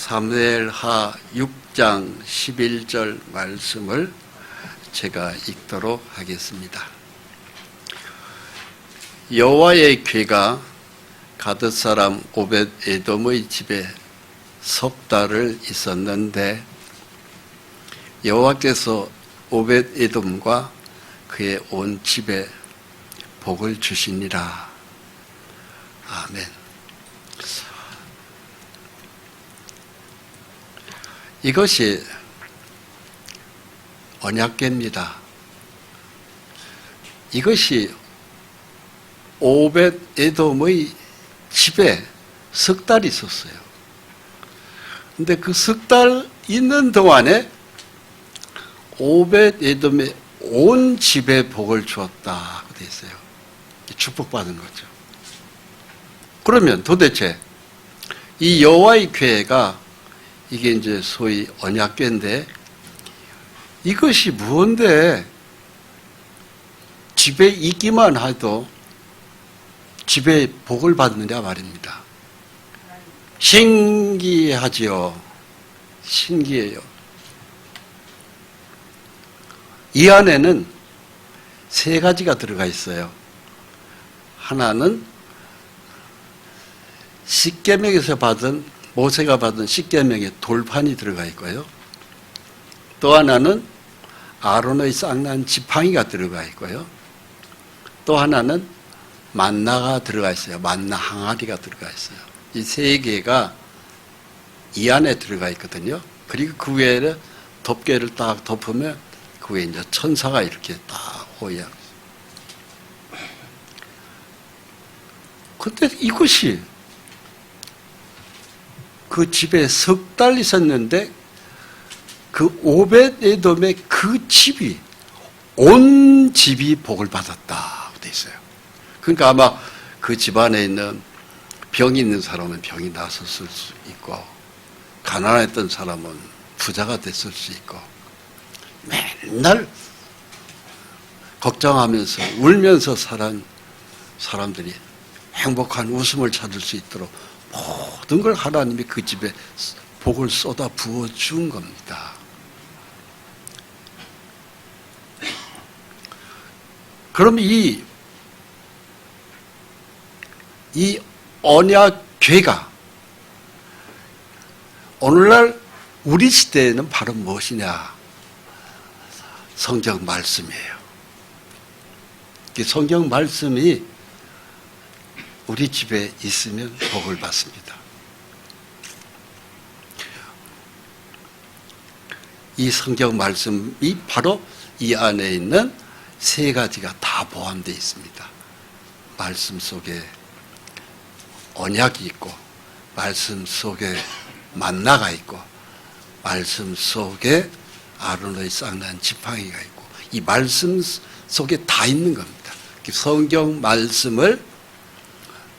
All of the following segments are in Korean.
사무엘하 6장 11절 말씀을 제가 읽도록 하겠습니다. 여호와의 궤가 가드 사람 오벳 에돔의 집에 석 달을 있었는데 여호와께서 오벳 에돔과 그의 온 집에 복을 주시니라. 아멘. 이것이 언약궤입니다. 이것이 오벳 에돔의 집에 석 달 있었어요. 근데 그 석 달 있는 동안에 오벳 에돔의 온 집에 복을 주었다고 되어 있어요. 축복받은 거죠. 그러면 도대체 이 여호와의 궤가 이게 이제 소위 언약궤인데 이것이 무언데 집에 있기만 해도 집에 복을 받느냐 말입니다. 신기하지요. 신기해요. 이 안에는 세 가지가 들어가 있어요. 하나는 십계명에서 받은 모세가 받은 십계명의 돌판이 들어가 있고요. 또 하나는 아론의 쌍난 지팡이가 들어가 있고요. 또 하나는 만나가 들어가 있어요. 만나 항아리가 들어가 있어요. 이 세 개가 이 안에 들어가 있거든요. 그리고 그 위에 덮개를 딱 덮으면 그 위에 이제 천사가 이렇게 딱 오야. 근데 이것이 그 집에 석 달 있었는데 그 오벳 에돔의 그 집이 온 집이 복을 받았다고 돼 있어요. 그러니까 아마 그 집안에 있는 병이 있는 사람은 병이 나섰을 수 있고 가난했던 사람은 부자가 됐을 수 있고 맨날 걱정하면서 울면서 살은 사람들이 행복한 웃음을 찾을 수 있도록 모든 걸 하나님이 그 집에 복을 쏟아 부어준 겁니다. 그럼 이 언약궤가 오늘날 우리 시대에는 바로 무엇이냐? 성경 말씀이에요. 이 성경 말씀이 우리 집에 있으면 복을 받습니다. 이 성경 말씀이 바로 이 안에 있는 세 가지가 다 포함되어 있습니다. 말씀 속에 언약이 있고 말씀 속에 만나가 있고 말씀 속에 아론의 쌍난 지팡이가 있고 이 말씀 속에 다 있는 겁니다. 성경 말씀을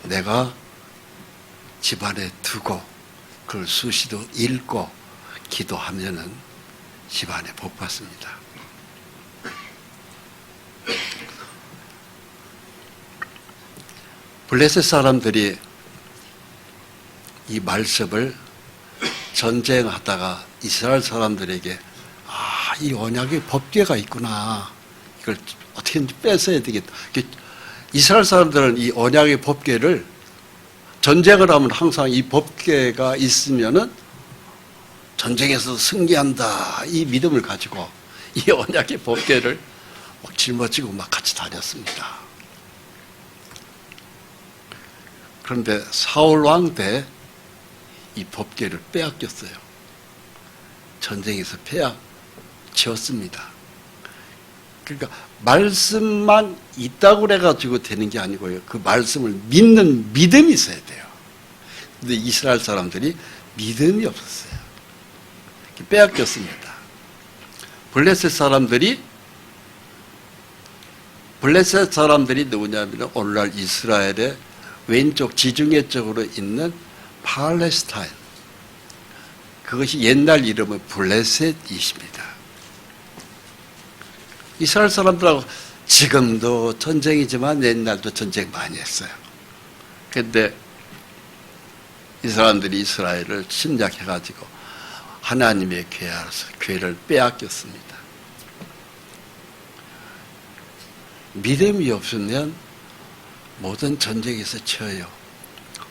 내가 집안에 두고 그걸 수시도 읽고 기도하면은 집안에 복 받습니다. 블레셋 사람들이 이 말씀을 전쟁하다가 이스라엘 사람들에게 이 언약의 법궤가 있구나. 이걸 어떻게든지 뺏어야 되겠다. 이스라엘 사람들은 이 언약의 법궤를 전쟁을 하면 항상 이 법궤가 있으면은 전쟁에서 승리한다. 이 믿음을 가지고 이 언약의 법궤를 막 짊어지고 막 같이 다녔습니다. 그런데 사울 왕 때 이 법궤를 빼앗겼어요. 전쟁에서 빼앗겼습니다. 그러니까 말씀만 있다고 그래가지고 되는 게 아니고요. 그 말씀을 믿는 믿음이 있어야 돼요. 근데 이스라엘 사람들이 믿음이 없었어요. 빼앗겼습니다. 블레셋 사람들이 누구냐면 오늘날 이스라엘의 왼쪽 지중해 쪽으로 있는 팔레스타인. 그것이 옛날 이름은 블레셋이십니다. 이스라엘 사람들하고 지금도 전쟁이지만 옛날도 전쟁 많이 했어요. 그런데 이 사람들이 이스라엘을 침략해가지고 하나님의 괴를 빼앗겼습니다. 믿음이 없으면 모든 전쟁에서 져요.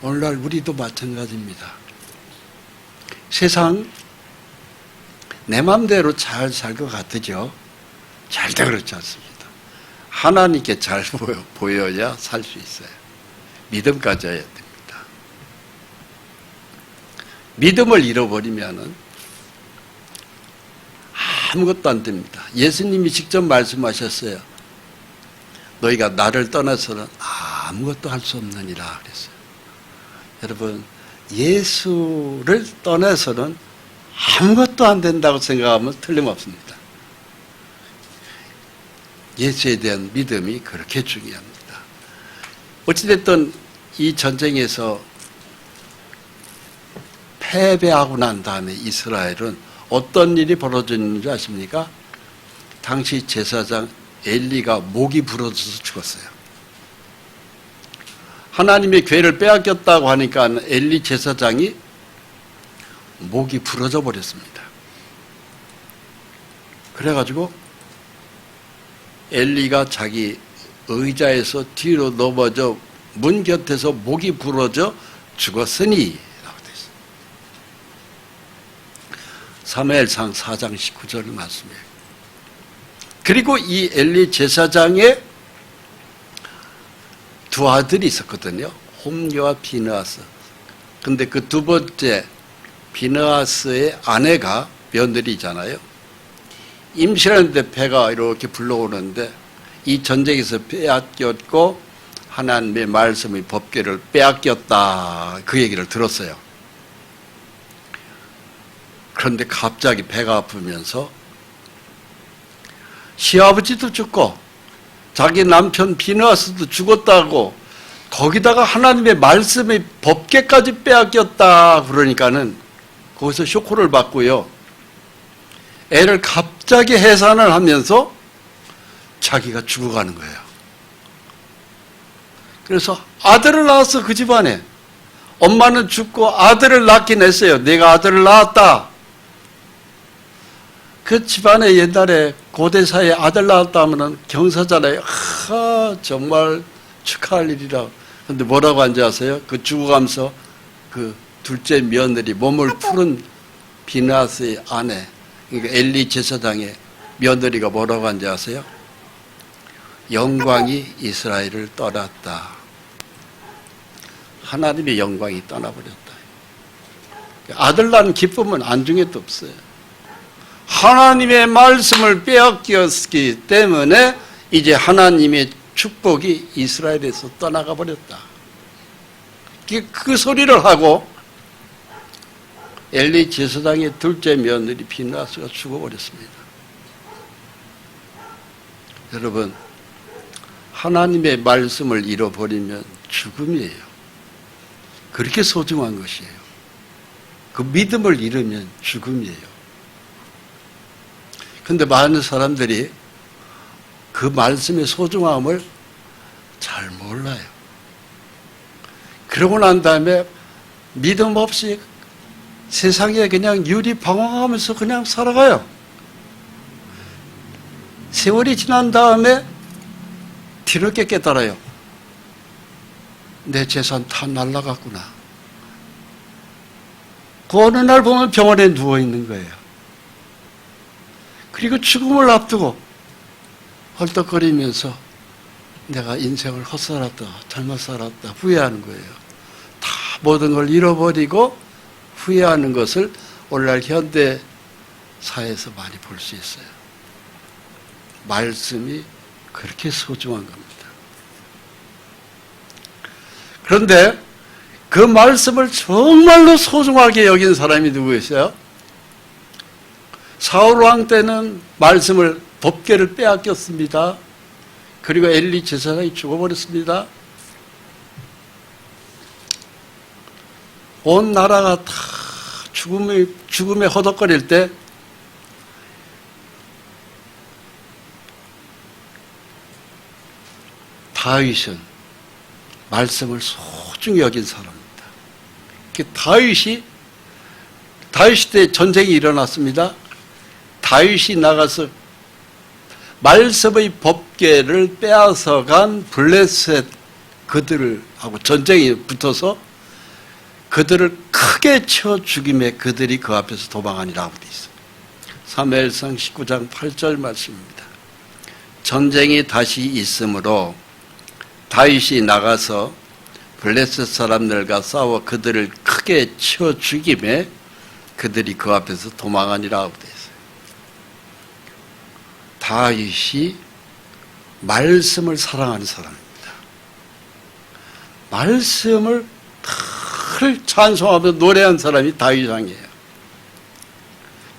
오늘날 우리도 마찬가지입니다. 세상 내 마음대로 잘 살 것 같으죠? 절대 그렇지 않습니다. 하나님께 잘 보여야 살 수 있어요. 믿음 가져야 됩니다. 믿음을 잃어버리면 아무것도 안 됩니다. 예수님이 직접 말씀하셨어요. 너희가 나를 떠나서는 아무것도 할 수 없느니라 그랬어요. 여러분, 예수를 떠나서는 아무것도 안 된다고 생각하면 틀림없습니다. 예수에 대한 믿음이 그렇게 중요합니다. 어찌됐든 이 전쟁에서 패배하고 난 다음에 이스라엘은 어떤 일이 벌어졌는지 아십니까? 당시 제사장 엘리가 목이 부러져서 죽었어요. 하나님의 괴를 빼앗겼다고 하니까 엘리 제사장이 목이 부러져 버렸습니다. 그래가지고 엘리가 자기 의자에서 뒤로 넘어져 문 곁에서 목이 부러져 죽었으니 라고 되어 있습니다. 사무엘상 4장 19절 말씀이에요. 그리고 이 엘리 제사장의 두 아들이 있었거든요. 홈리와 비느하스. 근데 그 두 번째 비느하스의 아내가 며느리잖아요. 임신하는데 배가 이렇게 불러오는데 이 전쟁에서 빼앗겼고 하나님의 말씀의 법궤를 빼앗겼다. 그 얘기를 들었어요. 그런데 갑자기 배가 아프면서 시아버지도 죽고 자기 남편 비느하스도 죽었다고 거기다가 하나님의 말씀의 법궤까지 빼앗겼다 그러니까는 거기서 쇼크를 받고요. 애를 갑자기 해산을 하면서 자기가 죽어가는 거예요. 그래서 아들을 낳았어. 그 집안에 엄마는 죽고 아들을 낳긴 했어요. 내가 아들을 낳았다. 그 집안에 옛날에 고대사에 아들 낳았다 하면 경사잖아요. 정말 축하할 일이라. 근데 뭐라고 한지 아세요? 그 죽어가면서 그 둘째 며느리 몸을 푸른 비느하스의 아내, 그러니까 엘리 제사장의 며느리가 뭐라고 한지 아세요? 영광이 이스라엘을 떠났다. 하나님의 영광이 떠나버렸다. 아들 낳은 기쁨은 안중에도 없어요. 하나님의 말씀을 빼앗겼기 때문에 이제 하나님의 축복이 이스라엘에서 떠나가 버렸다. 그 소리를 하고 엘리 제사장의 둘째 며느리 비느하스가 죽어버렸습니다. 여러분, 하나님의 말씀을 잃어버리면 죽음이에요. 그렇게 소중한 것이에요. 그 믿음을 잃으면 죽음이에요. 그런데 많은 사람들이 그 말씀의 소중함을 잘 몰라요. 그러고 난 다음에 믿음 없이 세상에 그냥 유리방황하면서 그냥 살아가요. 세월이 지난 다음에 뒤늦게 깨달아요. 내 재산 다 날라갔구나. 그 어느 날 보면 병원에 누워있는 거예요. 그리고 죽음을 앞두고 헐떡거리면서 내가 인생을 헛살았다, 잘못 살았다, 후회하는 거예요. 다 모든 걸 잃어버리고 후회하는 것을 오늘날 현대 사회에서 많이 볼 수 있어요. 말씀이 그렇게 소중한 겁니다. 그런데 그 말씀을 정말로 소중하게 여긴 사람이 누구였어요? 사울 왕 때는 말씀을 법궤를 빼앗겼습니다. 그리고 엘리 제사장이 죽어버렸습니다. 온 나라가 다 죽음에 허덕거릴 때 다윗은 말씀을 소중히 여긴 사람입니다. 다윗 때 전쟁이 일어났습니다. 다윗이 나가서 말씀의 법궤를 빼앗아간 블레셋 그들하고 전쟁이 붙어서 그들을 크게 쳐 죽임에 그들이 그 앞에서 도망하니라고 되어 있어요. 사무엘상 19장 8절 말씀입니다. 전쟁이 다시 있으므로 다윗이 나가서 블레셋 사람들과 싸워 그들을 크게 쳐 죽임에 그들이 그 앞에서 도망하니라고 되어 있어요. 다윗이 말씀을 사랑하는 사람입니다. 말씀을 늘 찬송하며 노래한 사람이 다윗 왕이에요.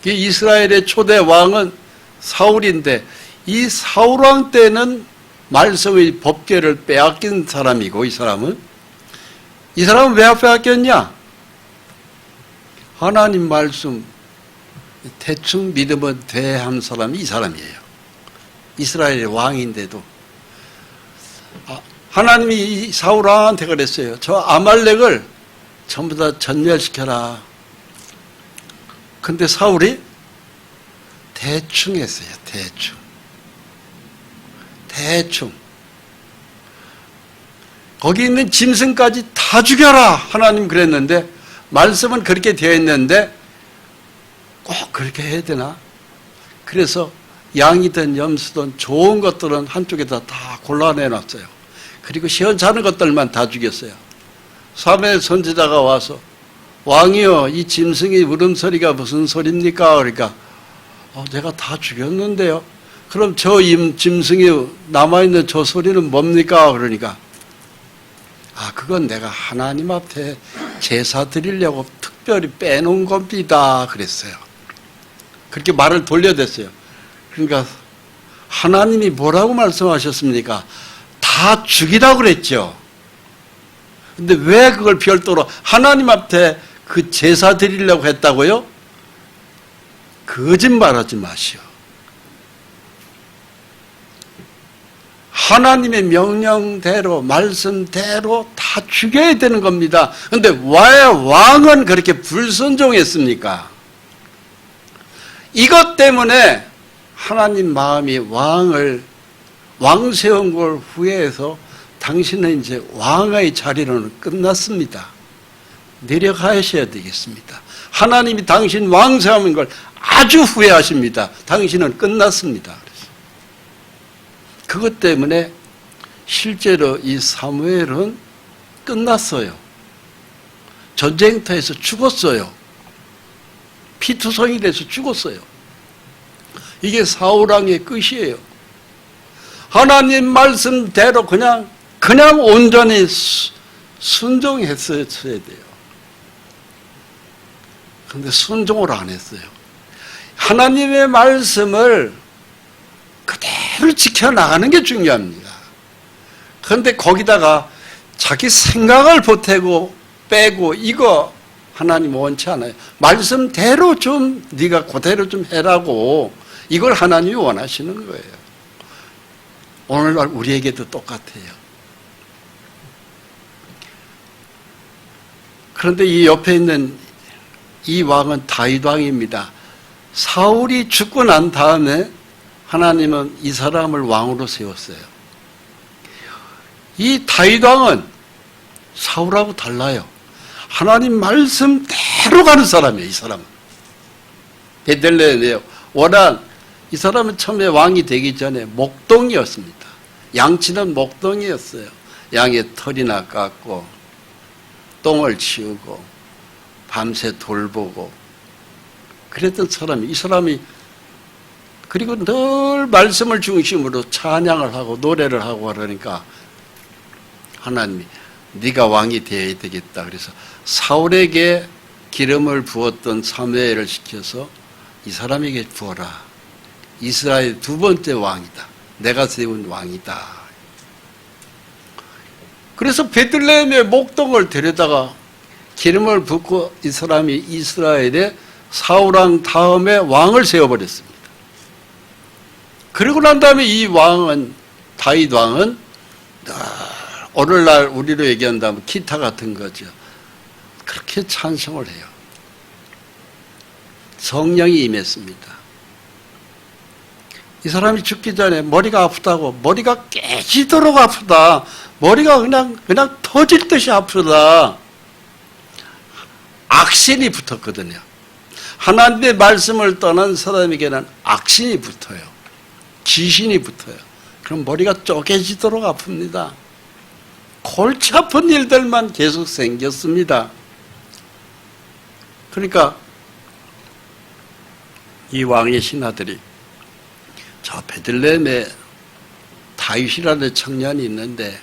이스라엘의 초대 왕은 사울인데 이 사울 왕 때는 말씀의 법궤를 빼앗긴 사람이고 이 사람은 왜 빼앗겼냐? 하나님 말씀 대충 믿으면 돼 한 사람이 이 사람이에요. 이스라엘의 왕인데도 하나님이 이 사울 왕한테 그랬어요. 저 아말렉을 전부 다 전멸시켜라. 근데 사울이 대충 했어요. 대충. 거기 있는 짐승까지 다 죽여라. 하나님 그랬는데 말씀은 그렇게 되어 있는데 꼭 그렇게 해야 되나? 그래서 양이든 염소든 좋은 것들은 한쪽에다 다 골라내놨어요. 그리고 시원찮은 것들만 다 죽였어요. 사무엘 선지자가 와서 왕이여 이 짐승의 울음소리가 무슨 소리입니까? 그러니까 내가 다 죽였는데요. 그럼 저 짐승이 남아있는 저 소리는 뭡니까? 그러니까 그건 내가 하나님 앞에 제사 드리려고 특별히 빼놓은 겁니다. 그랬어요. 그렇게 말을 돌려댔어요. 그러니까 하나님이 뭐라고 말씀하셨습니까? 다 죽이라고 그랬죠. 근데 왜 그걸 별도로 하나님 앞에 그 제사 드리려고 했다고요? 거짓말하지 마시오. 하나님의 명령대로 말씀대로 다 죽여야 되는 겁니다. 그런데 왜 왕은 그렇게 불순종했습니까? 이것 때문에 하나님 마음이 왕 세운 걸 후회해서 당신은 이제 왕의 자리로는 끝났습니다. 내려가셔야 되겠습니다. 하나님이 당신 왕 세우는 걸 아주 후회하십니다. 당신은 끝났습니다. 그것 때문에 실제로 이 사무엘은 끝났어요. 전쟁터에서 죽었어요. 피투성이 돼서 죽었어요. 이게 사울 왕의 끝이에요. 하나님 말씀대로 그냥 온전히 순종했어야 돼요. 그런데 순종을 안 했어요. 하나님의 말씀을 그대로 지켜나가는 게 중요합니다. 그런데 거기다가 자기 생각을 보태고 빼고 이거 하나님 원치 않아요. 말씀대로 좀 네가 그대로 좀 해라고 이걸 하나님이 원하시는 거예요. 오늘날 우리에게도 똑같아요. 그런데 이 옆에 있는 이 왕은 다윗 왕입니다. 사울이 죽고 난 다음에 하나님은 이 사람을 왕으로 세웠어요. 이 다윗 왕은 사울하고 달라요. 하나님 말씀대로 가는 사람이에요. 이 사람은 베들레헴이에요. 워낙 이 사람은 처음에 왕이 되기 전에 목동이었습니다. 양치는 목동이었어요. 양의 털이나 깎고 똥을 치우고 밤새 돌보고 그랬던 사람이 이 사람이 그리고 늘 말씀을 중심으로 찬양을 하고 노래를 하고 그러니까 하나님이 네가 왕이 되어야 되겠다. 그래서 사울에게 기름을 부었던 사무엘을 시켜서 이 사람에게 부어라. 이스라엘 두 번째 왕이다. 내가 세운 왕이다. 그래서 베들레헴의 목동을 데려다가 기름을 붓고 이 사람이 이스라엘의 사울왕 다음에 왕을 세워버렸습니다. 그리고 난 다음에 이 왕은 다윗 왕은 오늘날 우리로 얘기한다면 기타 같은 거죠. 그렇게 찬송을 해요. 성령이 임했습니다. 이 사람이 죽기 전에 머리가 아프다고, 머리가 깨지도록 아프다. 머리가 그냥 터질 듯이 아프다. 악신이 붙었거든요. 하나님의 말씀을 떠난 사람에게는 악신이 붙어요. 귀신이 붙어요. 그럼 머리가 쪼개지도록 아픕니다. 골치 아픈 일들만 계속 생겼습니다. 그러니까 이 왕의 신하들이 저 베들레헴에 다윗이라는 청년이 있는데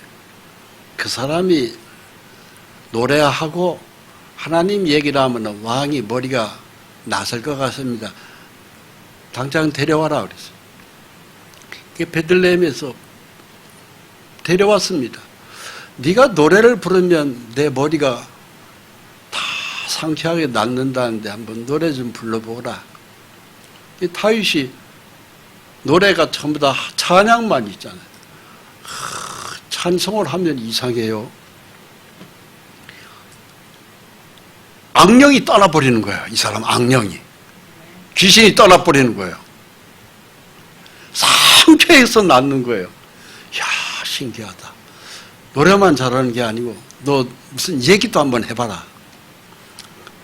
그 사람이 노래하고 하나님 얘기를 하면 왕이 머리가 나설 것 같습니다. 당장 데려와라 그랬어요. 베들레헴에서 데려왔습니다. 네가 노래를 부르면 내 머리가 다 상쾌하게 낫는다는데 한번 노래 좀 불러보라. 이 다윗이 노래가 전부 다 찬양만 있잖아요. 찬송을 하면 이상해요. 악령이 떠나버리는 거예요. 이 사람 악령이. 귀신이 떠나버리는 거예요. 상쾌해서 낫는 거예요. 이야, 신기하다. 노래만 잘하는 게 아니고 너 무슨 얘기도 한번 해봐라.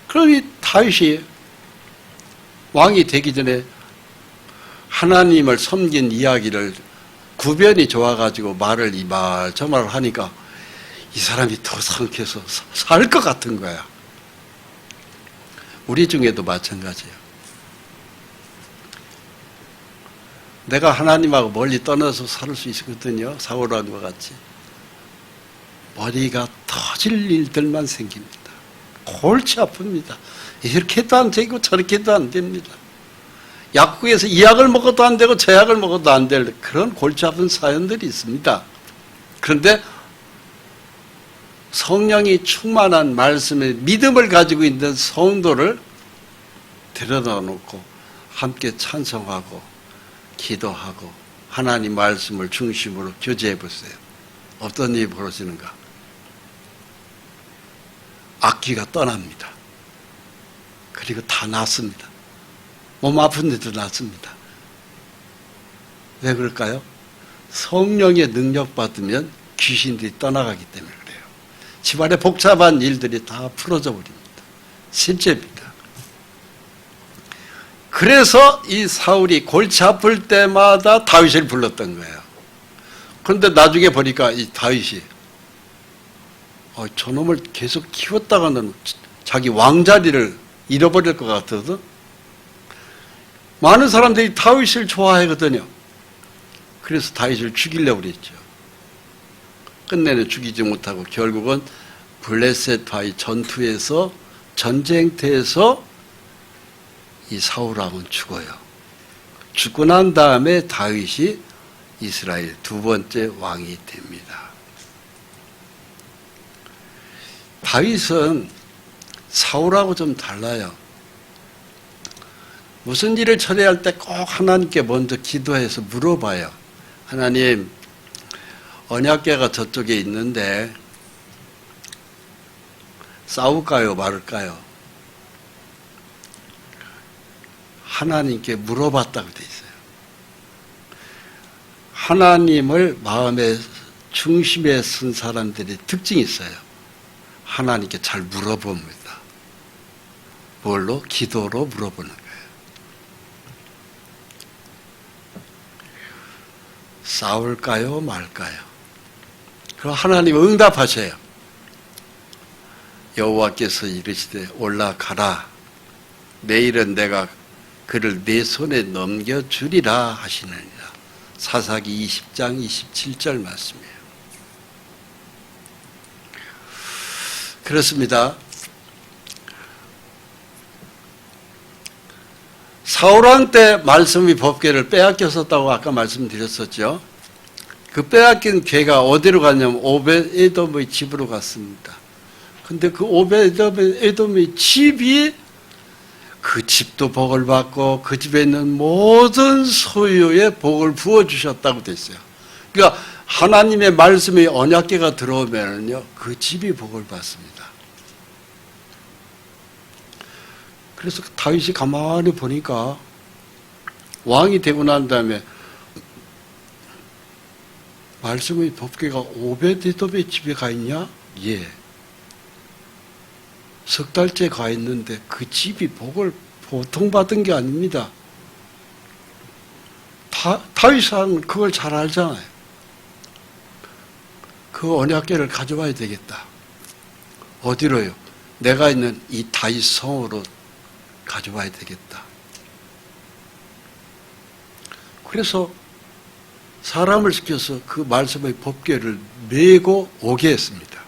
그럼 이 다윗이 왕이 되기 전에 하나님을 섬긴 이야기를 구변이 좋아가지고 말을 이 말 저 말을 하니까 이 사람이 더 상쾌해서 살 것 같은 거야. 우리 중에도 마찬가지예요. 내가 하나님하고 멀리 떠나서 살 수 있거든요. 사울왕과 같이. 머리가 터질 일들만 생깁니다. 골치 아픕니다. 이렇게도 안 되고 저렇게도 안 됩니다. 약국에서 이 약을 먹어도 안 되고 저 약을 먹어도 안 될 그런 골치 아픈 사연들이 있습니다. 그런데 성령이 충만한 말씀에 믿음을 가지고 있는 성도를 데려다 놓고 함께 찬송하고 기도하고 하나님 말씀을 중심으로 교제해 보세요. 어떤 일이 벌어지는가? 악기가 떠납니다. 그리고 다 낫습니다. 몸 아픈 데도 낫습니다. 왜 그럴까요? 성령의 능력 받으면 귀신들이 떠나가기 때문에 그래요. 집안에 복잡한 일들이 다 풀어져 버립니다. 실제입니다. 그래서 이 사울이 골치 아플 때마다 다윗을 불렀던 거예요. 그런데 나중에 보니까 이 다윗이 저놈을 계속 키웠다가는 자기 왕자리를 잃어버릴 것 같아서 많은 사람들이 다윗을 좋아하거든요. 그래서 다윗을 죽이려고 그랬죠. 끝내는 죽이지 못하고 결국은 블레셋과의 전투에서 전쟁터에서 이 사울왕은 죽어요. 죽고 난 다음에 다윗이 이스라엘 두 번째 왕이 됩니다. 다윗은 사울하고 좀 달라요. 무슨 일을 처리할 때 꼭 하나님께 먼저 기도해서 물어봐요. 하나님, 언약궤가 저쪽에 있는데 싸울까요, 말을까요? 하나님께 물어봤다고 돼 있어요. 하나님을 마음의 중심에 쓴 사람들이 특징이 있어요. 하나님께 잘 물어봅니다. 뭘로? 기도로 물어보는 거예요. 싸울까요, 말까요? 그럼 하나님 응답하셔요. 여호와께서 이르시되 올라가라. 내일은 내가 그를 내 손에 넘겨주리라 하시느니라. 사사기 20장 27절 말씀이에요. 그렇습니다. 사울왕 때 말씀이 법궤를 빼앗겼었다고 아까 말씀드렸었죠. 그 빼앗긴 궤가 어디로 갔냐면 오벳에돔의 집으로 갔습니다. 근데 그 오벳에돔의 집이 그 집도 복을 받고 그 집에 있는 모든 소유에 복을 부어주셨다고 돼 있어요. 그러니까 하나님의 말씀이 언약궤가 들어오면요 그 집이 복을 받습니다. 그래서 다윗이 가만히 보니까 왕이 되고 난 다음에 말씀의 법궤가 오벳에돔의 집에 가 있냐? 예. 석 달째 가 있는데 그 집이 복을 보통 받은 게 아닙니다. 다윗은 그걸 잘 알잖아요. 그 언약궤를 가져와야 되겠다. 어디로요? 내가 있는 이 다윗 성으로 가져와야 되겠다. 그래서 사람을 시켜서 그 말씀의 법궤를 메고 오게 했습니다.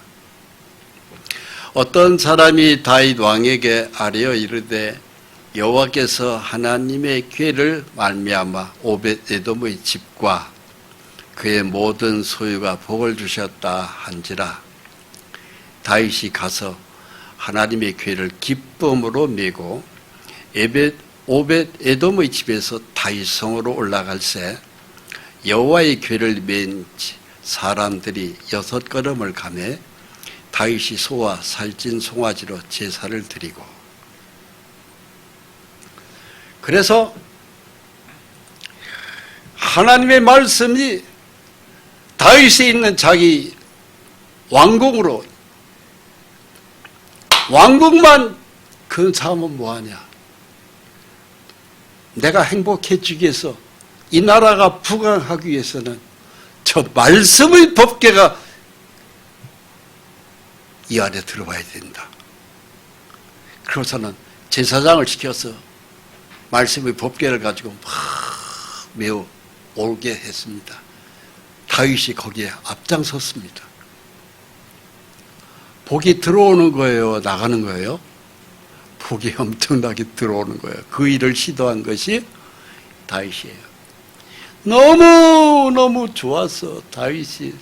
어떤 사람이 다윗 왕에게 아뢰어 이르되 여호와께서 하나님의 궤를 말미암아 오벳에돔의 집과 그의 모든 소유가 복을 주셨다 한지라. 다윗이 가서 하나님의 궤를 기쁨으로 메고 오벳에돔의 집에서 다윗 성으로 올라갈새 여호와의 궤를 맨 사람들이 6걸음을 가매 다윗이 소와 살찐 송아지로 제사를 드리고, 그래서 하나님의 말씀이 다윗에 있는 자기 왕궁으로, 왕궁만 근사하면 뭐하냐? 내가 행복해지기 위해서, 이 나라가 부강하기 위해서는 저 말씀의 법궤가 이 안에 들어와야 된다. 그래서는 제사장을 시켜서 말씀의 법궤를 가지고 막 매우 옳게 했습니다. 다윗이 거기에 앞장섰습니다. 복이 들어오는 거예요? 나가는 거예요? 복이 엄청나게 들어오는 거예요. 그 일을 시도한 것이 다윗이에요. 너무너무 좋아서 다윗이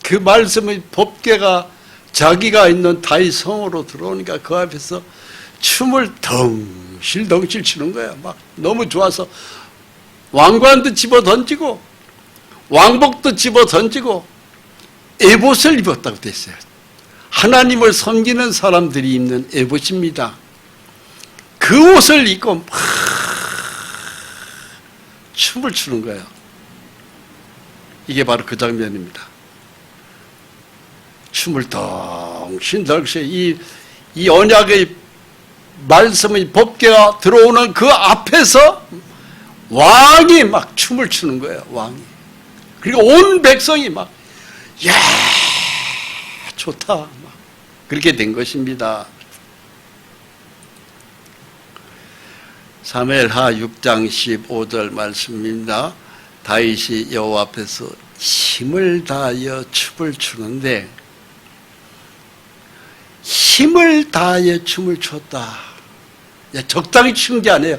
그 말씀의 법궤가 자기가 있는 다윗 성으로 들어오니까 그 앞에서 춤을 덩실덩실 추는 거야. 막 너무 좋아서 왕관도 집어 던지고 왕복도 집어 던지고 에봇을 입었다고 됐어요. 하나님을 섬기는 사람들이 입는 에봇입니다. 그 옷을 입고 막 춤을 추는 거예요. 이게 바로 그 장면입니다. 춤을 덩실덩실 이 언약의 말씀의 법궤가 들어오는 그 앞에서 왕이 막 춤을 추는 거예요. 왕이. 그리고 온 백성이 막 야 좋다 막 그렇게 된 것입니다. 사무엘하 6장 15절 말씀입니다. 다윗이 여호와 앞에서 힘을 다하여 춤을 추는데, 힘을 다하여 춤을 췄다. 적당히 추는 게 아니에요.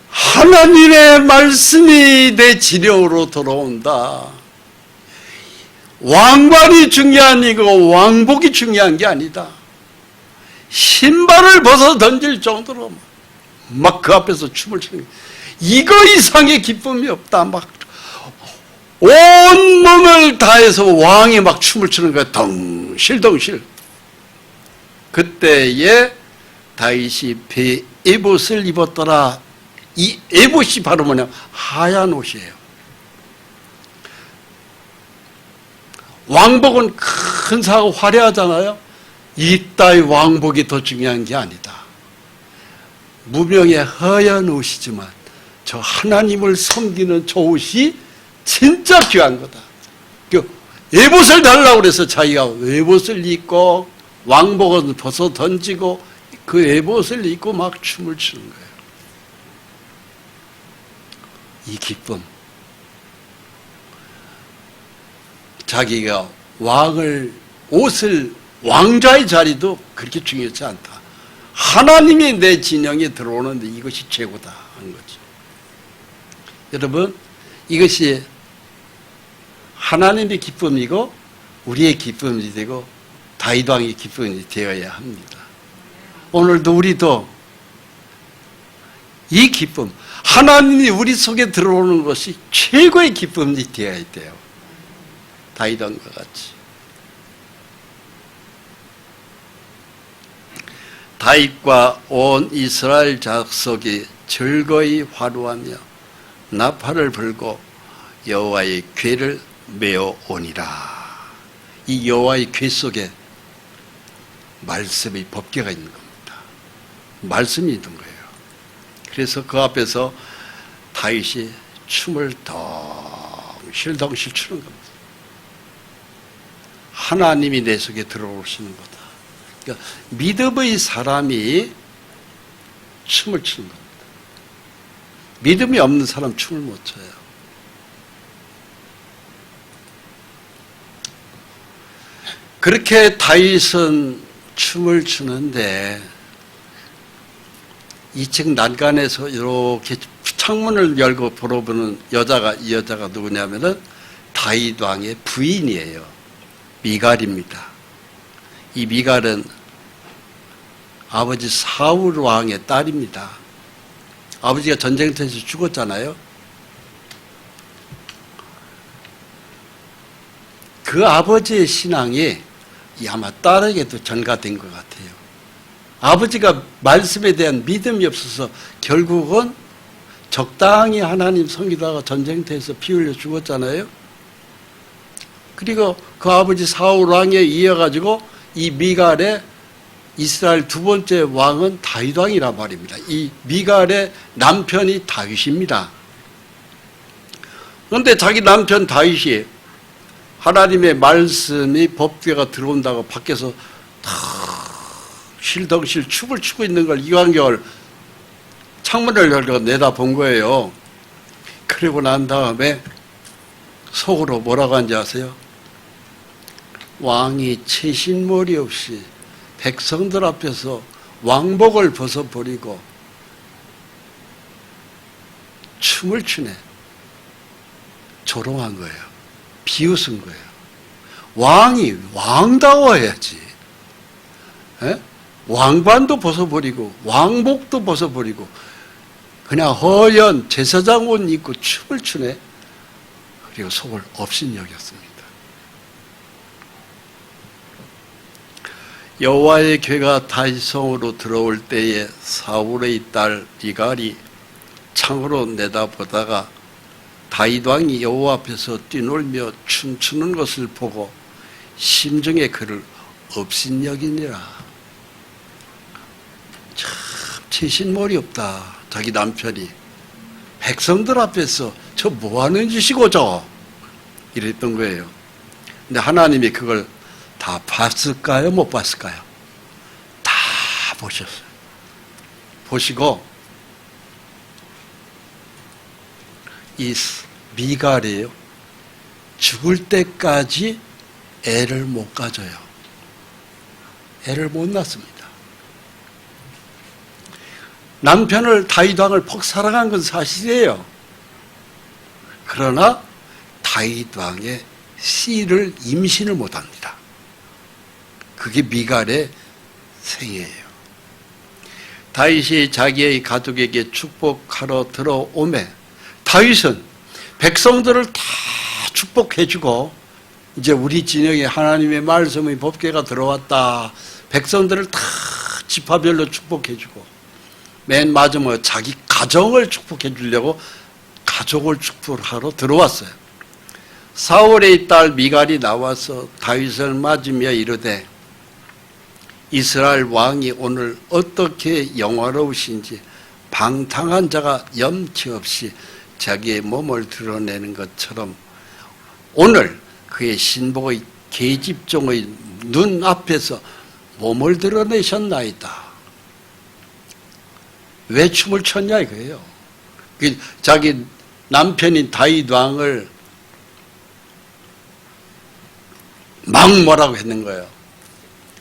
하나님의 말씀이 내 지령으로 돌아온다. 왕관이 중요한 이고 왕복이 중요한 게 아니다. 신발을 벗어 던질 정도로 막 그 앞에서 춤을 추는 거예요. 이거 이상의 기쁨이 없다. 막 온몸을 다해서 왕이 막 춤을 추는 거예요. 덩실덩실. 그때에 다윗이 에봇을 입었더라. 이 에봇이 바로 뭐냐? 하얀 옷이에요. 왕복은 근사하고 화려하잖아요. 이따위 왕복이 더 중요한 게 아니다. 무명의 하얀 옷이지만 저 하나님을 섬기는 저 옷이 진짜 귀한 거다. 에봇을 달라고 그래서 자기가 에봇을 입고 왕복은 벗어 던지고 그 에봇을 입고 막 춤을 추는 거예요. 이 기쁨. 자기가 옷을 왕좌의 자리도 그렇게 중요하지 않다. 하나님이 내 진영에 들어오는데 이것이 최고다 하는 거죠. 여러분, 이것이 하나님의 기쁨이고 우리의 기쁨이 되고 다윗 왕의 기쁨이 되어야 합니다. 오늘도 우리도 이 기쁨, 하나님이 우리 속에 들어오는 것이 최고의 기쁨이 되어야 돼요. 다윗 왕과 같이. 다윗과 온 이스라엘 자석이 즐거이 화루하며 나팔을 불고 여호와의 궤를 메어 오니라. 이 여호와의 궤 속에 말씀의 법궤가 있는 겁니다. 말씀이 있는 거예요. 그래서 그 앞에서 다윗이 춤을 덩실덩실 추는 겁니다. 하나님이 내 속에 들어오시는 거다. 그러니까 믿음의 사람이 춤을 추는 겁니다. 믿음이 없는 사람 춤을 못 춰요. 그렇게 다윗은 춤을 추는데 2층 난간에서 이렇게 창문을 열고 보러보는 이 여자가 누구냐면은 다윗 왕의 부인이에요. 미갈입니다. 이 미갈은 아버지 사울 왕의 딸입니다. 아버지가 전쟁터에서 죽었잖아요. 그 아버지의 신앙이 아마 딸에게도 전가된 것 같아요. 아버지가 말씀에 대한 믿음이 없어서 결국은 적당히 하나님 섬기다가 전쟁터에서 피 흘려 죽었잖아요. 그리고 그 아버지 사울 왕에 이어가지고 이 미갈의 이스라엘 두 번째 왕은 다윗 왕이란 말입니다. 이 미갈의 남편이 다윗입니다. 그런데 자기 남편 다윗이 하나님의 말씀이 법궤가 들어온다고 밖에서 실덩실 춤을 추고 있는 걸 이광경을 창문을 열고 내다본 거예요. 그리고 난 다음에 속으로 뭐라고 한지 아세요? 왕이 채신머리 없이 백성들 앞에서 왕복을 벗어버리고 춤을 추네. 조롱한 거예요. 비웃은 거예요. 왕이 왕다워야지. 에? 왕관도 벗어버리고 왕복도 벗어버리고 그냥 허연 제사장 옷 입고 춤을 추네. 그리고 속을 업신여겼습니다. 여호와의 궤가 다윗성으로 들어올 때에 사울의 딸 미갈이 창으로 내다보다가 다윗 왕이 여호와 앞에서 뛰놀며 춤추는 것을 보고 심중에 그를 업신여기니라. 참 채신머리 없다. 자기 남편이 백성들 앞에서 저 뭐하는 짓이고 저 이랬던 거예요. 근데 하나님이 그걸 다 봤을까요? 못 봤을까요? 다 보셨어요. 보시고 이 미갈이에요. 죽을 때까지 애를 못 가져요. 애를 못 낳습니다. 남편을 다윗 왕을 폭 사랑한 건 사실이에요. 그러나 다윗 왕의 씨를 임신을 못 합니다. 그게 미갈의 생애예요. 다윗이 자기의 가족에게 축복하러 들어오매 다윗은 백성들을 다 축복해주고 이제 우리 진영에 하나님의 말씀의 법궤가 들어왔다. 백성들을 다 지파별로 축복해주고 맨 마지막에 자기 가정을 축복해주려고 가족을 축복하러 들어왔어요. 사울의 딸 미갈이 나와서 다윗을 맞으며 이르되 이스라엘 왕이 오늘 어떻게 영화로우신지 방탕한 자가 염치 없이 자기의 몸을 드러내는 것처럼 오늘 그의 신복의 계집종의 눈앞에서 몸을 드러내셨나이다. 왜 춤을 췄냐 이거예요. 자기 남편인 다윗 왕을 막 뭐라고 했는 거예요.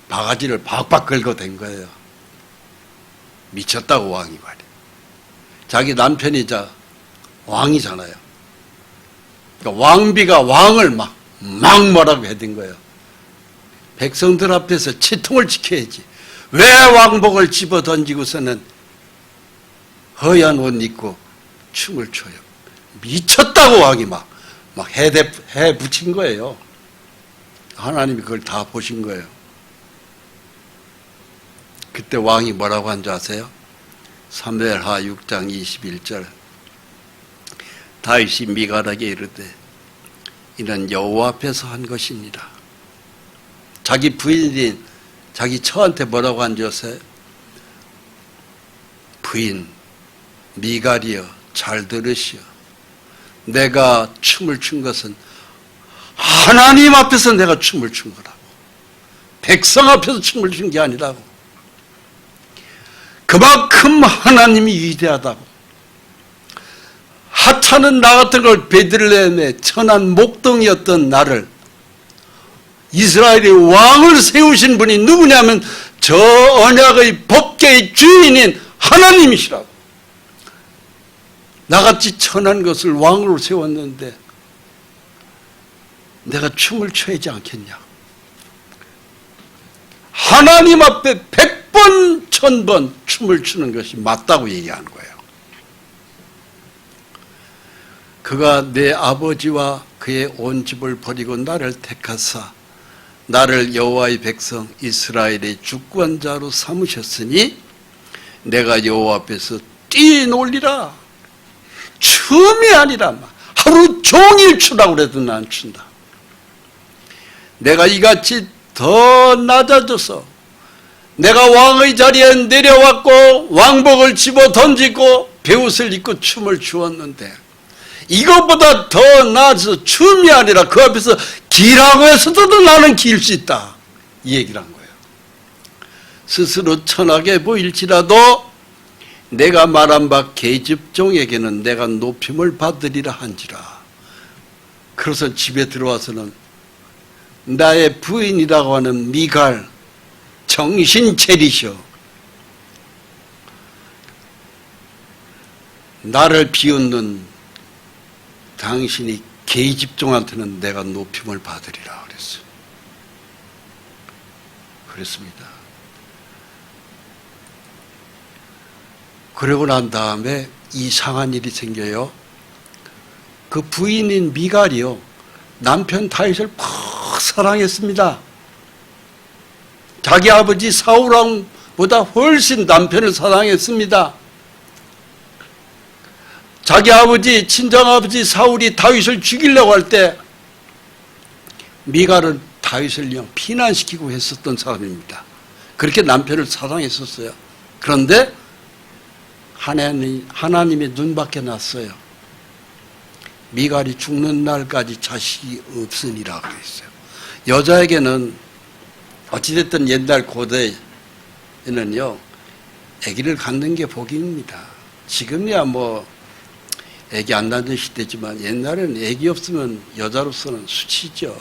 바가지를 박박 긁어댄 거예요. 미쳤다고 왕이 말이에요. 자기 남편이자 왕이잖아요. 그러니까 왕비가 왕을 막 뭐라고 해댄 거예요. 백성들 앞에서 치통을 지켜야지. 왜 왕복을 집어 던지고서는 허연 옷 입고 춤을 춰요. 미쳤다고 왕이 막 해 붙인 거예요. 하나님이 그걸 다 보신 거예요. 그때 왕이 뭐라고 한 줄 아세요? 사무엘하 6장 21절. 다윗이 미갈에게 이르되 이는 여호와 앞에서 한 것입니다. 자기 부인인 자기 처한테 뭐라고 한 줄 아세요? 부인 미갈이여 잘 들으시오. 내가 춤을 춘 것은 하나님 앞에서 내가 춤을 춘 거라고. 백성 앞에서 춤을 춘 게 아니라고. 그만큼 하나님이 위대하다고. 하찮은 나 같은 걸 베들레헴의 천한 목동이었던 나를 이스라엘의 왕을 세우신 분이 누구냐면 저 언약의 법궤의 주인인 하나님이시라고. 나같이 천한 것을 왕으로 세웠는데 내가 춤을 춰야지 않겠냐. 하나님 앞에 100번, 1000번 춤을 추는 것이 맞다고 얘기하는 거예요. 그가 내 아버지와 그의 온 집을 버리고 나를 택하사 나를 여호와의 백성 이스라엘의 주권자로 삼으셨으니 내가 여호와 앞에서 뛰놀리라. 춤이 아니라 하루 종일 추라고 그래도 난 춘다. 내가 이같이 더 낮아져서 내가 왕의 자리에 내려왔고 왕복을 집어 던지고 베옷을 입고 춤을 추었는데 이것보다 더 나아져서 춤이 아니라 그 앞에서 기라고 해서도 나는 길 수 있다. 이 얘기를 한 거예요. 스스로 천하게 보일지라도 내가 말한 바 계집종에게는 내가 높임을 받으리라 한지라. 그래서 집에 들어와서는 나의 부인이라고 하는 미갈 정신 차리셔. 나를 비웃는 당신이 계집종한테는 내가 높임을 받으리라 그랬어요. 그랬습니다. 그러고 난 다음에 이상한 일이 생겨요. 그 부인인 미갈이요, 남편 다윗을 팍 사랑했습니다. 자기 아버지 사울왕보다 훨씬 남편을 사랑했습니다. 자기 아버지, 친정아버지 사울이 다윗을 죽이려고 할 때 미갈은 다윗을 그냥 피난시키고 했었던 사람입니다. 그렇게 남편을 사랑했었어요. 그런데 하나님의 눈밖에 났어요. 미갈이 죽는 날까지 자식이 없으니라 그랬어요. 여자에게는 어찌됐든 옛날 고대에는요, 아기를 갖는 게 복입니다. 지금이야 뭐 아기 안 낳는 시대지만 옛날에는 아기 없으면 여자로서는 수치죠.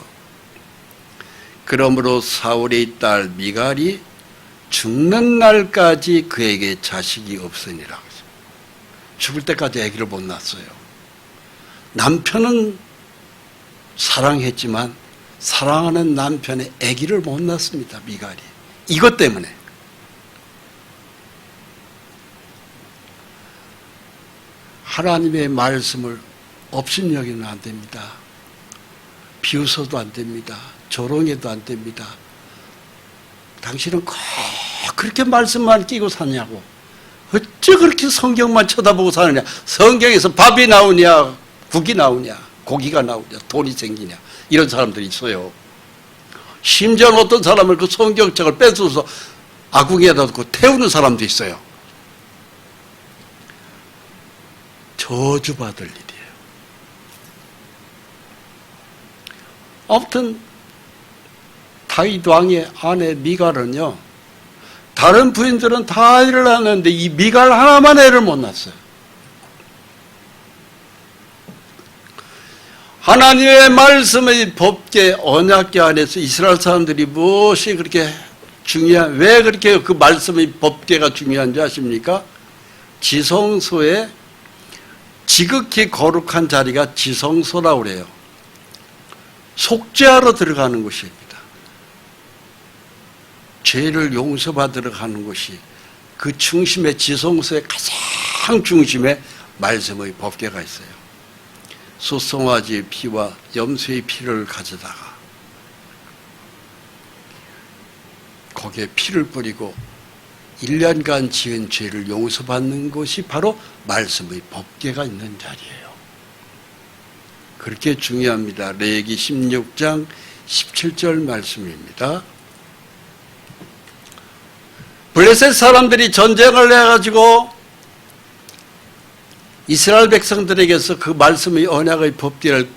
그러므로 사울의 딸 미갈이 죽는 날까지 그에게 자식이 없으니라. 죽을 때까지 아기를 못 낳았어요. 남편은 사랑했지만 사랑하는 남편의 아기를 못 낳습니다. 미갈이. 이것 때문에. 하나님의 말씀을 업신여기는 안 됩니다. 비웃어도 안 됩니다. 조롱해도 안 됩니다. 당신은 꼭 그렇게 말씀만 끼고 사냐고. 어째 그렇게 성경만 쳐다보고 사느냐. 성경에서 밥이 나오냐, 국이 나오냐, 고기가 나오냐, 돈이 생기냐, 이런 사람들이 있어요. 심지어 어떤 사람을 그 성경책을 뺏어서 아궁이에다 놓고 태우는 사람도 있어요. 저주받을 일이에요. 아무튼 다윗 왕의 아내 미갈은요, 다른 부인들은 다 애를 낳았는데 이 미갈 하나만 애를 못 낳았어요. 하나님의 말씀의 법궤 언약궤 안에서 이스라엘 사람들이 무엇이 그렇게 왜 그렇게 그 말씀의 법궤가 중요한지 아십니까? 지성소에 지극히 거룩한 자리가 지성소라고 그래요. 속죄하러 들어가는 곳입니다. 죄를 용서받으러 가는 곳이 그 중심에, 지성소의 가장 중심에 말씀의 법궤가 있어요. 소송아지의 피와 염소의 피를 가져다가 거기에 피를 뿌리고 1년간 지은 죄를 용서받는 것이 바로 말씀의 법궤가 있는 자리예요. 그렇게 중요합니다. 레위기 16장 17절 말씀입니다. 블레셋 사람들이 전쟁을 해가지고 이스라엘 백성들에게서 그 말씀의 언약의 법궤를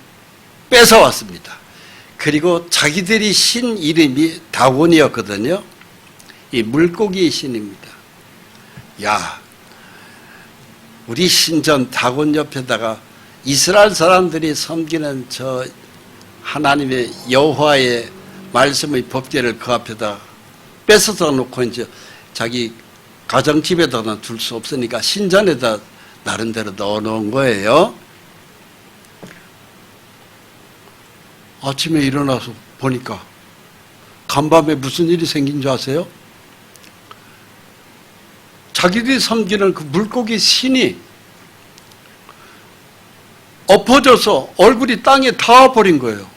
뺏어왔습니다. 그리고 자기들이 신 이름이 다곤이었거든요. 이 물고기의 신입니다. 야, 우리 신전 다곤 옆에다가 이스라엘 사람들이 섬기는 저 하나님의 여호와의 말씀의 법궤를 그 앞에다 뺏어다 놓고 이제 자기 가정집에다는 둘 수 없으니까 신전에다 나름대로 넣어놓은 거예요. 아침에 일어나서 보니까 간밤에 무슨 일이 생긴 줄 아세요? 자기들이 섬기는 그 물고기 신이 엎어져서 얼굴이 땅에 닿아버린 거예요.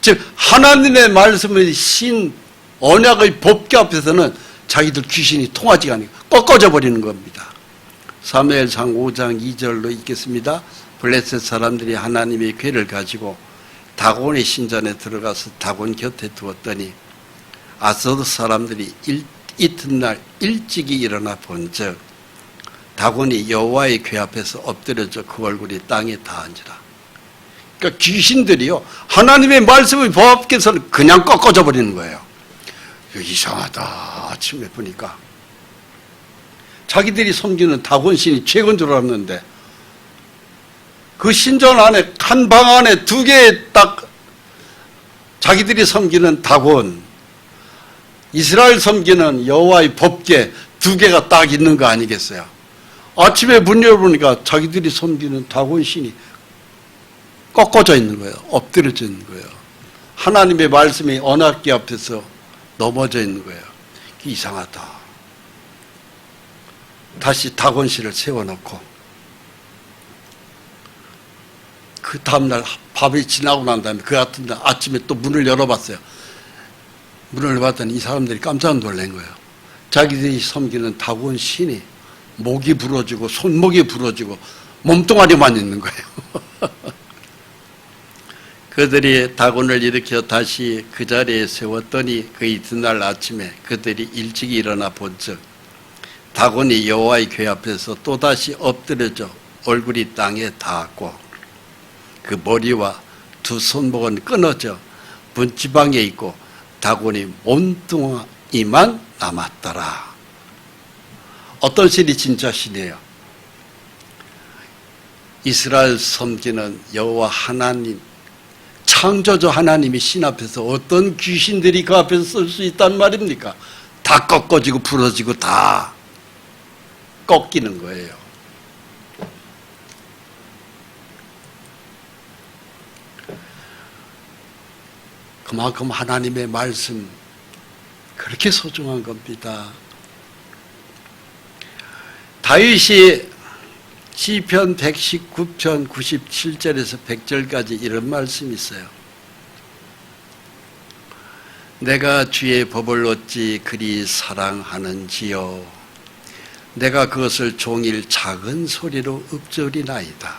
즉 하나님의 말씀의 신 언약의 법궤 앞에서는 자기들 귀신이 통하지가 않아요. 꺾어져 버리는 겁니다. 사무엘상 5장 2절로 읽겠습니다. 블레셋 사람들이 하나님의 궤를 가지고 다곤의 신전에 들어가서 다곤 곁에 두었더니 아소드 사람들이 이튿날 일찍이 일어나 본즉 다곤이 여호와의 궤 앞에서 엎드려져 그 얼굴이 땅에 닿은지라. 그러니까 귀신들이요 하나님의 말씀의 법궤에서는 그냥 꺾어져 버리는 거예요. 이상하다. 아침에 보니까 자기들이 섬기는 다곤신이 최고인 줄 알았는데 그 신전 안에 한 방 안에 두 개 딱 자기들이 섬기는 다곤, 이스라엘 섬기는 여호와의 법궤 두 개가 딱 있는 거 아니겠어요? 아침에 문 열어보니까 자기들이 섬기는 다곤 신이 꺾어져 있는 거예요. 엎드려져 있는 거예요. 하나님의 말씀이 언약궤 앞에서 넘어져 있는 거예요. 이상하다. 다시 다곤 신을 세워놓고 그 다음날 밤이 지나고 난 다음에 그 같은 날 아침에 또 문을 열어봤어요. 문을 열어봤더니 이 사람들이 깜짝 놀란 거예요. 자기들이 섬기는 다곤 신이 목이 부러지고 손목이 부러지고 몸뚱아리만 있는 거예요. 그들이 다곤을 일으켜 다시 그 자리에 세웠더니 그 이튿날 아침에 그들이 일찍 일어나 본즉 다곤이 여호와의 궤 앞에서 또다시 엎드려져 얼굴이 땅에 닿았고 그 머리와 두 손목은 끊어져 분지방에 있고 다곤이 몸뚱이만 남았더라. 어떤 신이 진짜 신이에요? 이스라엘 섬기는 여호와 하나님, 창조주 하나님이 신 앞에서 어떤 귀신들이 그 앞에서 쓸 수 있단 말입니까? 다 꺾어지고 부러지고 다 꺾이는 거예요. 그만큼 하나님의 말씀 그렇게 소중한 겁니다. 다윗이 시편 119편 97절에서 100절까지 이런 말씀이 있어요. 내가 주의 법을 어찌 그리 사랑하는지요. 내가 그것을 종일 작은 소리로 읊조리나이다.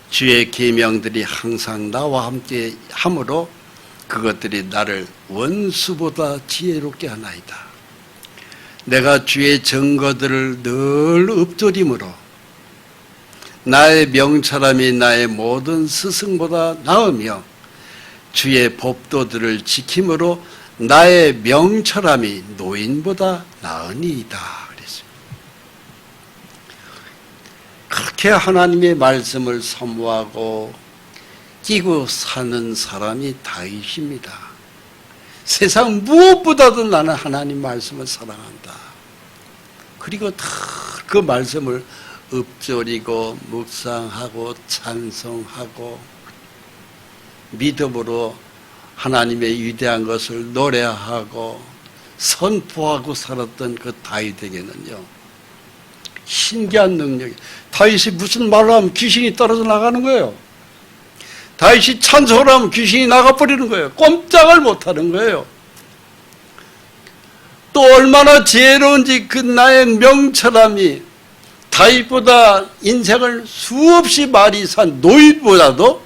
주의 계명들이 항상 나와 함께 함으로 그것들이 나를 원수보다 지혜롭게 하나이다. 내가 주의 증거들을 늘 읊조림으로 나의 명철함이 나의 모든 스승보다 나으며 주의 법도들을 지킴으로 나의 명철함이 노인보다 나으니이다. 그랬어요. 그렇게 하나님의 말씀을 사모하고 끼고 사는 사람이 다윗입니다. 세상 무엇보다도 나는 하나님 말씀을 사랑한다. 그리고 다 그 말씀을 읊조리고 묵상하고 찬송하고 믿음으로 하나님의 위대한 것을 노래하고 선포하고 살았던 그 다윗에게는요 신기한 능력이, 다윗이 무슨 말을 하면 귀신이 떨어져 나가는 거예요. 다윗이 찬송을 하면 귀신이 나가버리는 거예요. 꼼짝을 못하는 거예요. 또 또 얼마나 지혜로운지 그 나의 명철함이 다윗보다 인생을 수없이 많이 산 노인보다도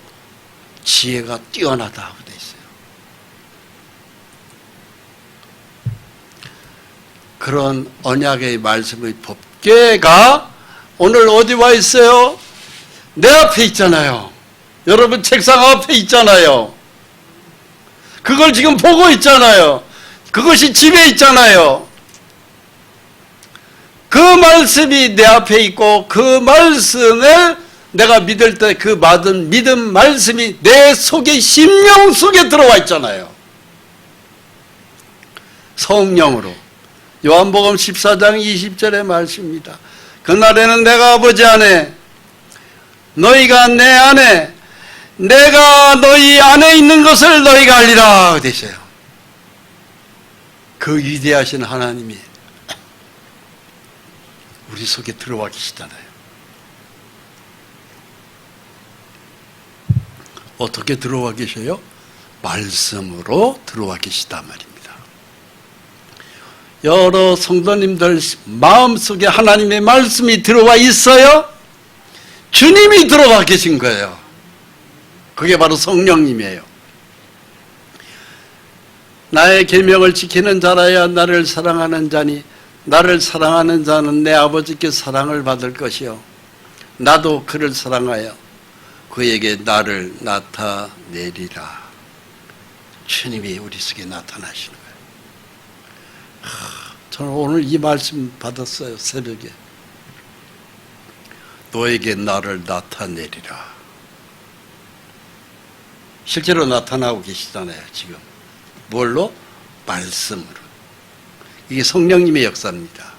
지혜가 뛰어나다고 돼 있어요. 그런 언약의 말씀의 법궤가 오늘 어디 와 있어요? 내 앞에 있잖아요. 여러분 책상 앞에 있잖아요. 그걸 지금 보고 있잖아요. 그것이 집에 있잖아요. 그 말씀이 내 앞에 있고 그 말씀을 내가 믿을 때 그 받은 믿음 말씀이 내 속에 심령 속에 들어와 있잖아요. 성령으로. 요한복음 14장 20절의 말씀입니다. 그날에는 내가 아버지 안에 너희가 내 안에 내가 너희 안에 있는 것을 너희가 알리라 되셔요. 그 위대하신 하나님이 우리 속에 들어와 계시잖아요. 어떻게 들어와 계셔요? 말씀으로 들어와 계시단 말입니다. 여러 성도님들 마음속에 하나님의 말씀이 들어와 있어요? 주님이 들어와 계신 거예요. 그게 바로 성령님이에요. 나의 계명을 지키는 자라야 나를 사랑하는 자니 나를 사랑하는 자는 내 아버지께 사랑을 받을 것이요 나도 그를 사랑하여 그에게 나를 나타내리라. 주님이 우리 속에 나타나시는 거예요. 저는 오늘 이 말씀 받았어요. 새벽에. 너에게 나를 나타내리라. 실제로 나타나고 계시잖아요. 지금. 뭘로? 말씀으로. 이게 성령님의 역사입니다.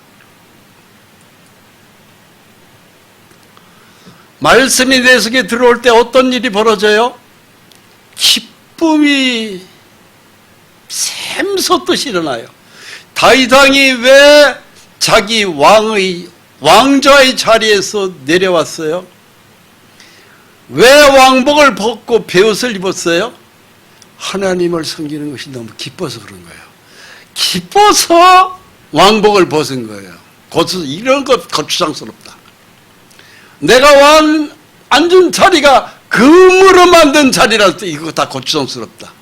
말씀이 내 속에 들어올 때 어떤 일이 벌어져요? 기쁨이 샘솟듯이 일어나요. 다윗 왕이 왜 자기 왕좌의 자리에서 내려왔어요? 왜 왕복을 벗고 베옷을 입었어요? 하나님을 섬기는 것이 너무 기뻐서 그런 거예요. 기뻐서 왕복을 벗은 거예요. 이런 것 거추장스럽다. 내가 앉은 자리가 금으로 만든 자리라서 이거 다 거추장스럽다.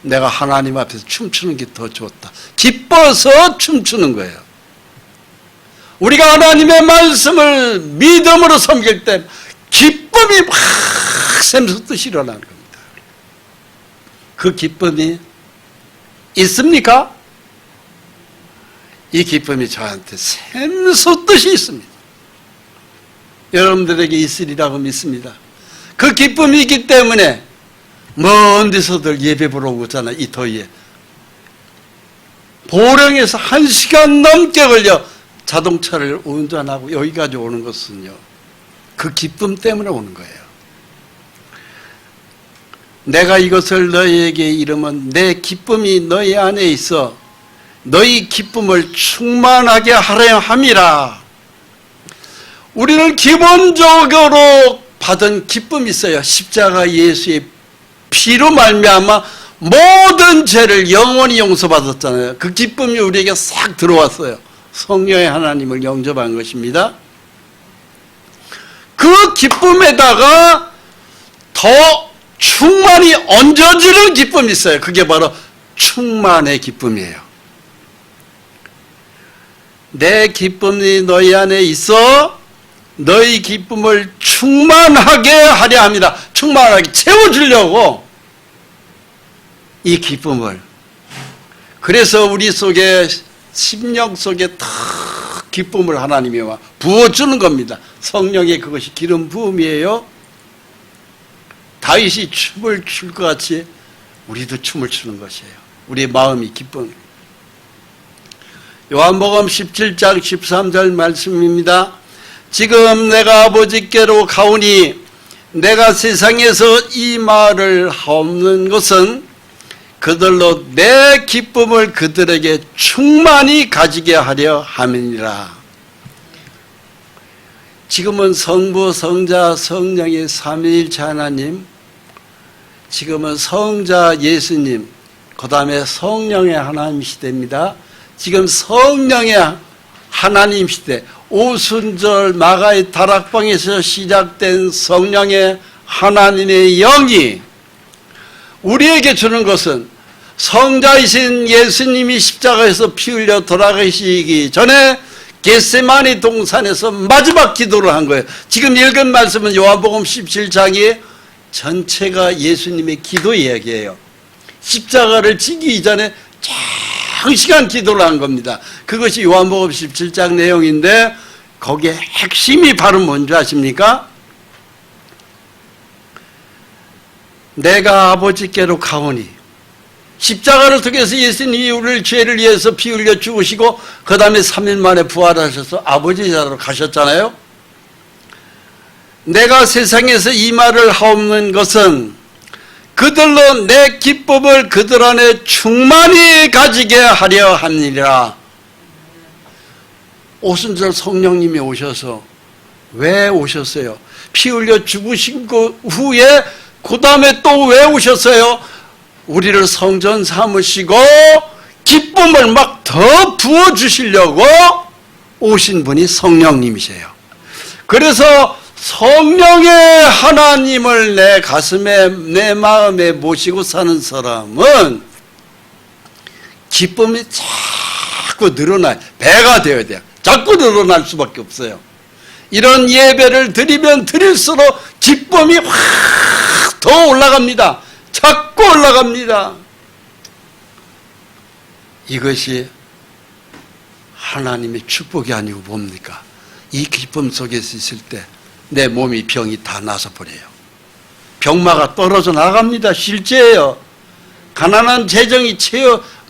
내가 하나님 앞에서 춤추는 게 더 좋다. 기뻐서 춤추는 거예요. 우리가 하나님의 말씀을 믿음으로 섬길 때 기쁨이 막 샘솟듯이 일어나는 겁니다. 그 기쁨이 있습니까? 이 기쁨이 저한테 샘솟듯이 있습니다. 여러분들에게 있으리라고 믿습니다. 그 기쁨이 있기 때문에 먼 데서들 예배 보러 오잖아요. 이 더위에. 보령에서 1시간 넘게 걸려 자동차를 운전하고 여기까지 오는 것은요. 그 기쁨 때문에 오는 거예요. 내가 이것을 너희에게 이르면 내 기쁨이 너희 안에 있어 너희 기쁨을 충만하게 하려 함이라. 우리는 기본적으로 받은 기쁨이 있어요. 십자가 예수의 피로 말미암아 모든 죄를 영원히 용서받았잖아요. 그 기쁨이 우리에게 싹 들어왔어요. 성령의 하나님을 영접한 것입니다. 그 기쁨에다가 더 충만히 얹어지는 기쁨이 있어요. 그게 바로 충만의 기쁨이에요. 내 기쁨이 너희 안에 있어 너희 기쁨을 충만하게 하려 합니다. 충만하게 채워주려고 이 기쁨을. 그래서 우리 속에 심령 속에 다 기쁨을 하나님이 부어주는 겁니다. 성령의 그것이 기름 부음이에요. 다윗이 춤을 출 것 같이 우리도 춤을 추는 것이에요. 우리의 마음이 기쁨. 요한복음 17장 13절 말씀입니다. 지금 내가 아버지께로 가오니 내가 세상에서 이 말을 하옵는 것은 그들로 내 기쁨을 그들에게 충만히 가지게 하려 함이니라. 지금은 성부, 성자, 성령의 삼위일체 하나님, 지금은 성자 예수님, 그 다음에 성령의 하나님 시대입니다. 지금 성령의 하나님 시대, 오순절 마가의 다락방에서 시작된 성령의 하나님의 영이 우리에게 주는 것은 성자이신 예수님이 십자가에서 피 흘려 돌아가시기 전에 겟세마네 동산에서 마지막 기도를 한 거예요. 지금 읽은 말씀은 요한복음 17장이 전체가 예수님의 기도 이야기예요. 십자가를 지기 전에 장시간 기도를 한 겁니다. 그것이 요한복음 17장 내용인데 거기에 핵심이 바로 뭔지 아십니까? 내가 아버지께로 가오니, 십자가를 통해서 예수님이 우리를 죄를 위해서 피 흘려 죽으시고 그 다음에 3일 만에 부활하셔서 아버지 자리로 가셨잖아요. 내가 세상에서 이 말을 하옵는 것은 그들로 내 기쁨을 그들 안에 충만히 가지게 하려 함이니라. 오순절 성령님이 오셔서 왜 오셨어요? 피 흘려 죽으신 그 후에 그 다음에 또 왜 오셨어요? 우리를 성전 삼으시고 기쁨을 막 더 부어주시려고 오신 분이 성령님이세요. 그래서 성령의 하나님을 내 가슴에, 내 마음에 모시고 사는 사람은 기쁨이 자꾸 늘어나요. 배가 되어야 돼요. 자꾸 늘어날 수밖에 없어요. 이런 예배를 드리면 드릴수록 기쁨이 확 더 올라갑니다. 자꾸 올라갑니다. 이것이 하나님의 축복이 아니고 뭡니까? 이 기쁨 속에서 있을 때 내 몸이 병이 다 나서 버려요. 병마가 떨어져 나갑니다. 실제예요. 가난한 재정이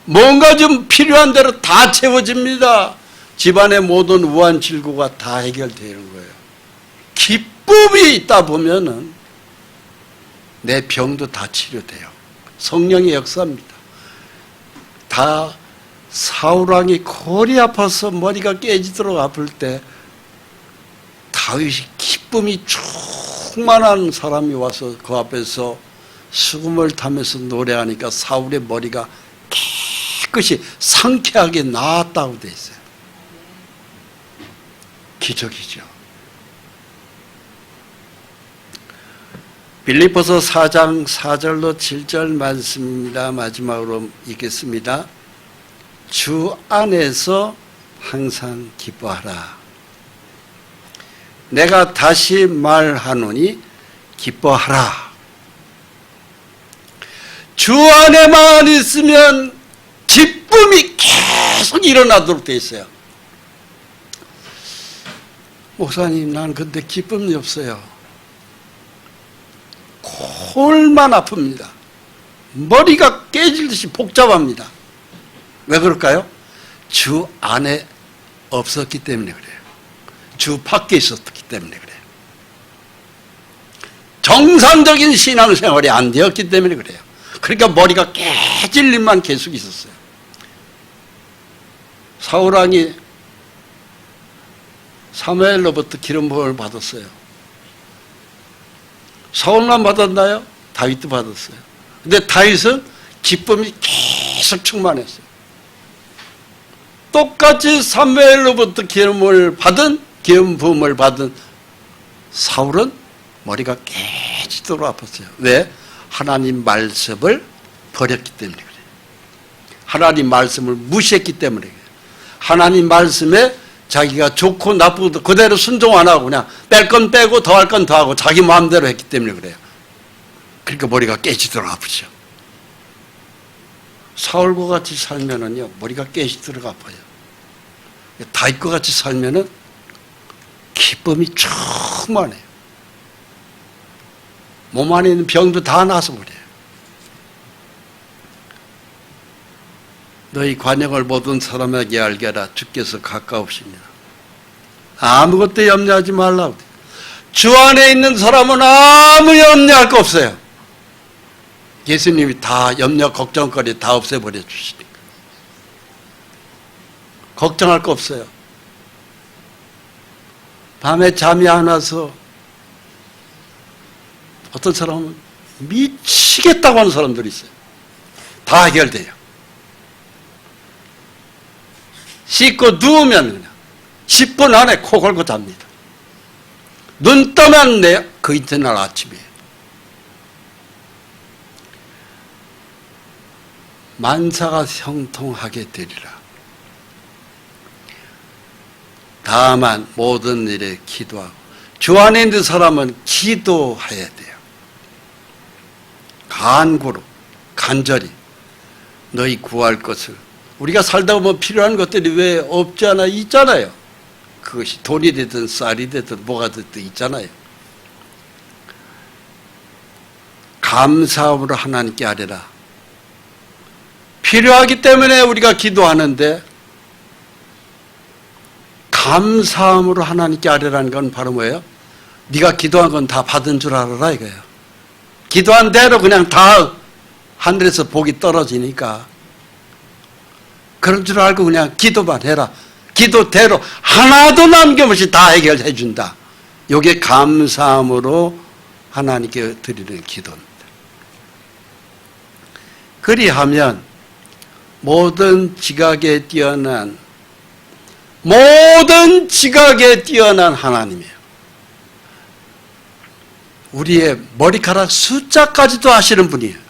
뭔가 좀 필요한 대로 다 채워집니다. 집안의 모든 우환질구가 다 해결되는 거예요. 기쁨이 있다 보면은 내 병도 다 치료돼요. 성령의 역사입니다. 다 사울왕이 골이 아파서 머리가 깨지도록 아플 때 다윗이 기쁨이 충만한 사람이 와서 그 앞에서 수금을 타면서 노래하니까 사울의 머리가 깨끗이 상쾌하게 나았다고 돼 있어요. 기적이죠. 빌립보서 4장 4절로 7절 말씀입니다. 마지막으로 읽겠습니다. 주 안에서 항상 기뻐하라. 내가 다시 말하노니 기뻐하라. 주 안에만 있으면 기쁨이 계속 일어나도록 돼 있어요. 목사님, 난 근데 기쁨이 없어요. 골만 아픕니다. 머리가 깨질 듯이 복잡합니다. 왜 그럴까요? 주 안에 없었기 때문에 그래요. 주 밖에 있었기 때문에 그래요. 정상적인 신앙생활이 안 되었기 때문에 그래요. 그러니까 머리가 깨질 일만 계속 있었어요. 사울왕이 사무엘로부터 기름 부음을 받았어요. 사울만 받았나요? 다윗도 받았어요. 근데 다윗은 기쁨이 계속 충만했어요. 똑같이 사무엘로부터 기름 부음을 받은 사울은 머리가 깨지도록 아팠어요. 왜? 하나님 말씀을 버렸기 때문에 그래요. 하나님 말씀을 무시했기 때문에 그래요. 하나님 말씀에 자기가 좋고 나쁘고 그대로 순종 안 하고 그냥 뺄 건 빼고 더 할 건 더 하고 자기 마음대로 했기 때문에 그래요. 그러니까 머리가 깨지도록 아프죠. 사울과 같이 살면은요, 머리가 깨지도록 아파요. 다윗과 같이 살면은 기쁨이 충만해요. 몸 안에 있는 병도 다 나서 버려요. 너희 관역을 모든 사람에게 알게라. 주께서 가까우십니다. 아무것도 염려하지 말라고. 주 안에 있는 사람은 아무 염려할 거 없어요. 예수님이 다 염려, 걱정거리 다 없애버려 주시니까. 걱정할 거 없어요. 밤에 잠이 안 와서 어떤 사람은 미치겠다고 하는 사람들이 있어요. 다 해결돼요. 씻고 누우면 그냥 10분 안에 코 골고 잡니다. 눈 뜨면 그 이튿날 아침이에요. 만사가 형통하게 되리라. 다만 모든 일에 기도하고, 주 안에 있는 사람은 기도해야 돼요. 간구로 간절히 너희 구할 것을. 우리가 살다 보면 필요한 것들이 왜 없지 않아? 있잖아요. 그것이 돈이 되든 쌀이 되든 뭐가 되든 있잖아요. 감사함으로 하나님께 아뢰라. 필요하기 때문에 우리가 기도하는데, 감사함으로 하나님께 아뢰라는 건 바로 뭐예요? 네가 기도한 건 다 받은 줄 알아라 이거예요. 기도한 대로 그냥 다 하늘에서 복이 떨어지니까 그런 줄 알고 그냥 기도만 해라. 기도대로 하나도 남김없이 다 해결해 준다. 이게 감사함으로 하나님께 드리는 기도입니다. 그리하면 모든 지각에 뛰어난 하나님이에요. 우리의 머리카락 숫자까지도 아시는 분이에요.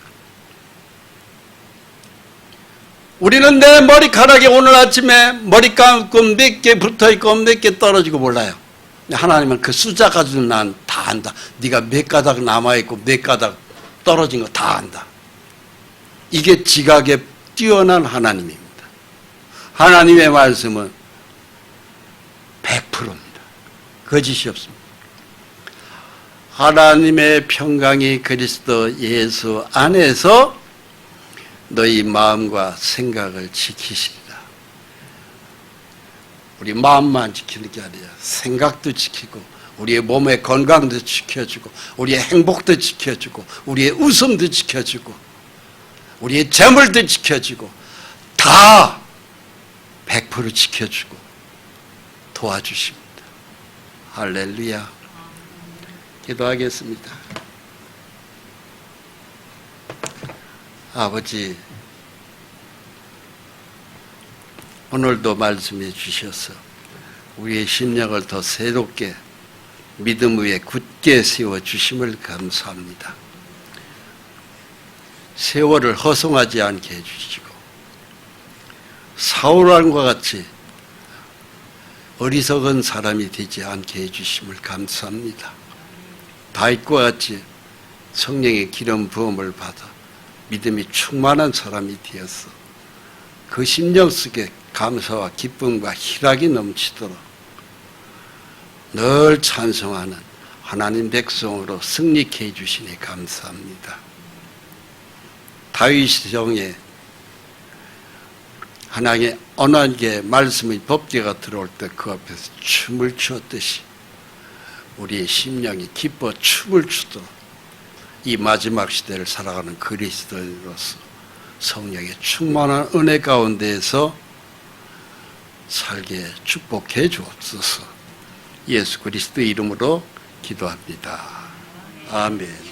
우리는 내 머리카락에 오늘 아침에 머리 감고 몇 개 붙어있고 몇 개 떨어지고 몰라요. 하나님은 그 숫자까지도 난 다 안다. 네가 몇 가닥 남아있고 몇 가닥 떨어진 거 다 안다. 이게 지각에 뛰어난 하나님입니다. 하나님의 말씀은 100%입니다. 거짓이 없습니다. 하나님의 평강이 그리스도 예수 안에서 너희 마음과 생각을 지키시리라. 우리 마음만 지키는 게 아니라 생각도 지키고, 우리의 몸의 건강도 지켜주고, 우리의 행복도 지켜주고, 우리의 웃음도 지켜주고, 우리의 재물도 지켜주고, 다 100% 지켜주고 도와주십니다. 할렐루야. 기도하겠습니다. 아버지, 오늘도 말씀해 주셔서 우리의 심령을 더 새롭게 믿음 위에 굳게 세워주심을 감사합니다. 세월을 허송하지 않게 해주시고, 사울왕과 같이 어리석은 사람이 되지 않게 해주심을 감사합니다. 다윗과 같이 성령의 기름 부음을 받아 믿음이 충만한 사람이 되어서 그 심령 속에 감사와 기쁨과 희락이 넘치도록 늘 찬송하는 하나님 백성으로 승리케 해주시니 감사합니다. 다윗의 정에 하나님의 언약의 말씀의 법궤가 들어올 때 그 앞에서 춤을 추었듯이 우리의 심령이 기뻐 춤을 추도록 이 마지막 시대를 살아가는 그리스도인으로서 성령의 충만한 은혜 가운데에서 살게 축복해 주옵소서. 예수 그리스도의 이름으로 기도합니다. 아멘.